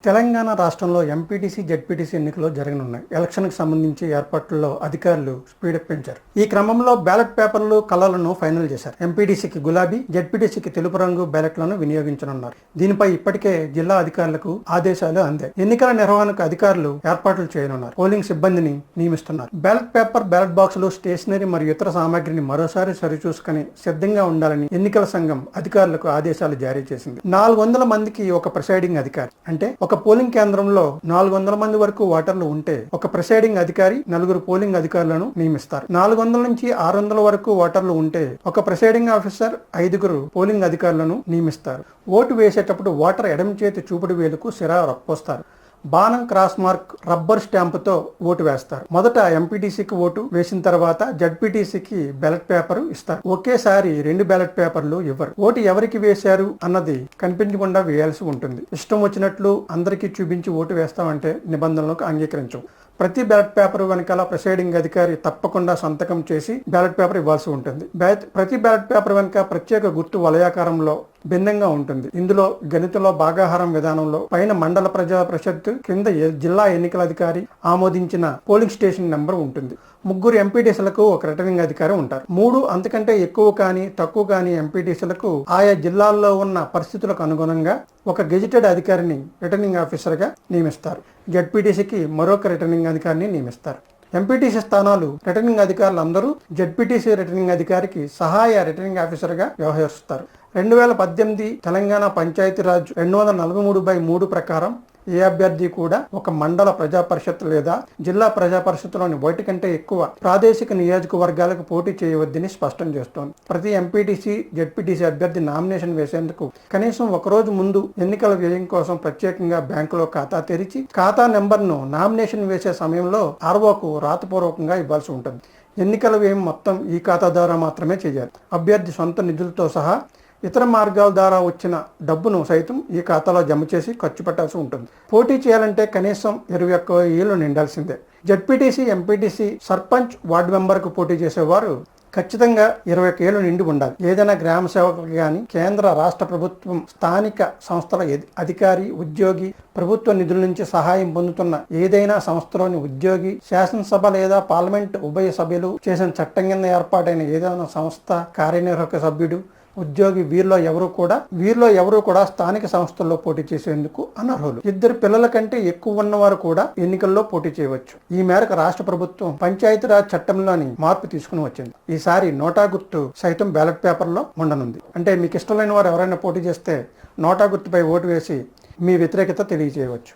తెలంగాణ రాష్ట్రంలో MPTC, ZPTC ఎన్నికలు జరగనున్నాయి. ఎలక్షన్కి సంబంధించి ఏర్పాట్లలో అధికారులు స్పీడప్ పెంచారు. ఈ క్రమంలో బ్యాలెట్ పేపర్లు కలర్లను ఫైనల్ చేశారు. ఎంపీటీసీకి గులాబీ, జెడ్పీటీసీకి తెలుపు రంగు బ్యాలెట్లను వినియోగించనున్నారు. దీనిపై ఇప్పటికే జిల్లా అధికారులకు ఆదేశాలు అందాయి. ఎన్నికల నిర్వహణకు అధికారులు ఏర్పాట్లు చేయనున్నారు. పోలింగ్ సిబ్బందిని నియమిస్తున్నారు. బ్యాలెట్ పేపర్, బ్యాలెట్ బాక్సులు, స్టేషనరీ మరియు ఇతర సామాగ్రిని మరోసారి సరిచూసుకుని సిద్ధంగా ఉండాలని ఎన్నికల సంఘం అధికారులకు ఆదేశాలు జారీ చేసింది. 400 మందికి ఒక ప్రిసైడింగ్ అధికారి, అంటే ఒక పోలింగ్ కేంద్రంలో 400 మంది వరకు ఓటర్లు ఉంటే ఒక ప్రిసైడింగ్ అధికారి, 4 పోలింగ్ అధికారులను నియమిస్తారు. 400 నుంచి 600 వరకు ఓటర్లు ఉంటే ఒక ప్రిసైడింగ్ ఆఫీసర్, 5 పోలింగ్ అధికారులను నియమిస్తారు. ఓటు వేసేటప్పుడు ఓటర్ ఎడమ చేతి చూపుడు వేలుకు సిరా రొక్కొస్తారు. బాణం, క్రాస్ మార్క్, రబ్బర్ స్టాంపుతో ఓటు వేస్తారు. మొదట ఎంపీటీసీకి ఓటు వేసిన తర్వాత జడ్పీటీసీకి బ్యాలెట్ పేపర్ ఇస్తారు. ఒకేసారి 2 బ్యాలెట్ పేపర్లు ఇవ్వరు. ఓటు ఎవరికి వేశారు అన్నది కనిపించకుండా వేయాల్సి ఉంటుంది. ఇష్టం వచ్చినట్లు అందరికీ చూపించి ఓటు వేస్తామంటే నిబంధనలకు అంగీకరించవు. ప్రతి బ్యాలెట్ పేపర్ వెనకాల ప్రిసైడింగ్ అధికారి తప్పకుండా సంతకం చేసి బ్యాలెట్ పేపర్ ఇవ్వాల్సి ఉంటుంది. ప్రతి బ్యాలెట్ పేపర్ వెనుక ప్రత్యేక గుర్తు వలయాకారంలో భిన్నంగా ఉంటుంది. ఇందులో గణితంలో భాగాహారం విధానంలో పైన మండల ప్రజా పరిషత్, కింద జిల్లా ఎన్నికల అధికారి ఆమోదించిన పోలింగ్ స్టేషన్ నెంబర్ ఉంటుంది. 3 ఎంపీటీసీలకు ఒక రిటర్నింగ్ అధికారి ఉంటారు. 3 అంతకంటే ఎక్కువ కానీ తక్కువ కానీ ఎంపీటీసీలకు ఆయా జిల్లాల్లో ఉన్న పరిస్థితులకు అనుగుణంగా ఒక గెజిటెడ్ అధికారిని రిటర్నింగ్ ఆఫీసర్గా నియమిస్తారు. జడ్పీటీసీకి మరొక రిటర్నింగ్ అధికారిని నియమిస్తారు. ఎంపీటీసీ స్థానాలు రిటర్నింగ్ అధికారులు అందరూ జడ్పీటీసీ రిటర్నింగ్ అధికారికి సహాయ రిటర్నింగ్ ఆఫీసర్గా వ్యవహరిస్తారు. 2018 తెలంగాణ పంచాయతీరాజ్ 243/3 ప్రకారం ఏ అభ్యర్థి కూడా ఒక మండల ప్రజా పరిషత్ లేదా జిల్లా ప్రజా పరిషత్లోని 1 కంటే ఎక్కువ ప్రాదేశిక నియోజకవర్గాలకు పోటీ చేయవద్దని స్పష్టం చేస్తోంది. ప్రతి ఎంపీటీసీ, జెడ్పీటీసీ అభ్యర్థి నామినేషన్ వేసేందుకు కనీసం 1 రోజు ముందు ఎన్నికల వ్యయం కోసం ప్రత్యేకంగా బ్యాంకులో ఖాతా తెరిచి ఖాతా నెంబర్ను నామినేషన్ వేసే సమయంలో ఆర్ఓకు రాతపూర్వకంగా ఇవ్వాల్సి ఉంటుంది. ఎన్నికల వ్యయం మొత్తం ఈ ఖాతా ద్వారా మాత్రమే చేయాలి. అభ్యర్థి సొంత నిధులతో సహా ఇతర మార్గాల ద్వారా వచ్చిన డబ్బును సైతం ఈ ఖాతాలో జమ చేసి ఖర్చు పెట్టాల్సి ఉంటుంది. పోటీ చేయాలంటే కనీసం 21 ఏళ్లు నిండాల్సిందే. జడ్పీటీసీ, ఎంపీటీసీ, సర్పంచ్, వార్డు మెంబర్కు పోటీ చేసేవారు ఖచ్చితంగా 21 ఏళ్లు నిండి ఉండాలి. ఏదైనా గ్రామ సేవకులు కానీ, కేంద్ర రాష్ట్ర ప్రభుత్వం, స్థానిక సంస్థల అధికారి, ఉద్యోగి, ప్రభుత్వ నిధుల నుంచి సహాయం పొందుతున్న ఏదైనా సంస్థలోని ఉద్యోగి, శాసనసభ లేదా పార్లమెంట్ ఉభయ సభ్యులు చేసిన చట్టం కింద ఏర్పాటైన ఏదైనా సంస్థ కార్యనిర్వాహక సభ్యుడు, ఉద్యోగి, వీరిలో ఎవరు కూడా స్థానిక సంస్థల్లో పోటీ చేసేందుకు అనర్హులు. 2 పిల్లల కంటే ఎక్కువ ఉన్నవారు కూడా ఎన్నికల్లో పోటీ చేయవచ్చు. ఈ మేరకు రాష్ట్ర ప్రభుత్వం పంచాయతీరాజ్ చట్టంలోని మార్పు తీసుకుని వచ్చింది. ఈసారి నోటా గుర్తు సైతం బ్యాలెట్ పేపర్లో ఉండనుంది. అంటే మీకు ఇష్టమైన వారు ఎవరైనా పోటీ చేస్తే నోటా గుర్తుపై ఓటు వేసి మీ వ్యతిరేకత తెలియజేయవచ్చు.